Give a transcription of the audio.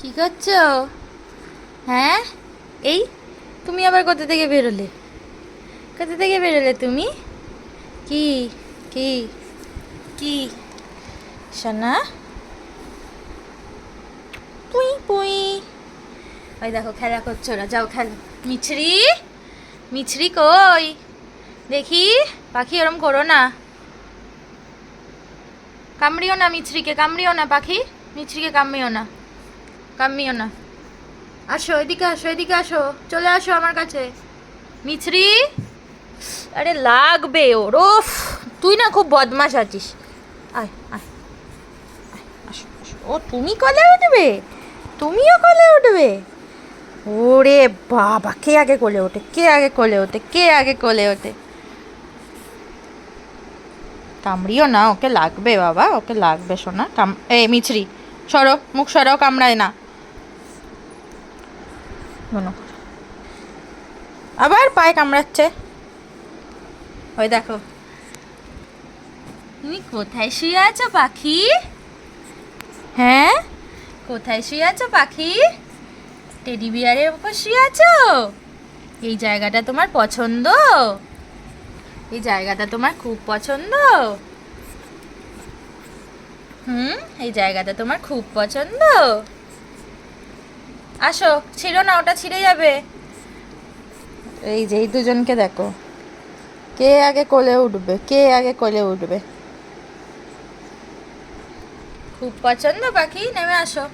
কি করছো? হ্যাঁ, এই তুমি আবার কোথা থেকে বেরোলে? কোথা থেকে বেরোলে তুমি? কি কি কি সোনা? পুই পুই। ওই দেখো খেলা করছো, ওরা যাও খেলো। মিছরি, মিছরি কই? দেখি। পাখি ওরম করো না, কামড়িও না মিছরিকে, কামড়িও না পাখি। মিছরিকে কামড়িও না, কামড়িও না। আসো এদিকে, আসো এদিকে, আসো, চলে আসো আমার কাছে। মিছরি, আরে লাগবে ওর, ওফ। তুই না খুব বদমাশ আছিস। আয় আয়, আসো আসো। ও তুমি কলে উঠবে? তুমিও কলে উঠবে? ওরে বাবা, কে আগে কোলে ওঠে, কে আগে কোলে ওঠে, কে আগে কোলে ওঠে? কামড়িও না, ওকে লাগবে বাবা, ওকে লাগবে সোনা। এই মিছরি, সরো, মুখ সরাও, কামড়ায় না। শোনো, আবার পায়ে কামড়াচ্ছে। ওই দেখো। তুমি কোথায় শুয়ে আছো পাখি? হ্যাঁ, কোথায় শুয়ে আছো পাখি? টেডি বিয়ারের উপর শুয়ে আছো? এই জায়গাটা তোমার পছন্দ? এই জায়গাটা তোমার খুব পছন্দ? হুম, এই জায়গাটা তোমার খুব পছন্দ? আসো, ছিঁড়ো না, ওটা ছিঁড়ে যাবে। এই যে এই দুজনকে দেখো, কে আগে কোলে উঠবে, কে আগে কোলে উঠবে। খুব পছন্দ পাখি, নেমে আসো।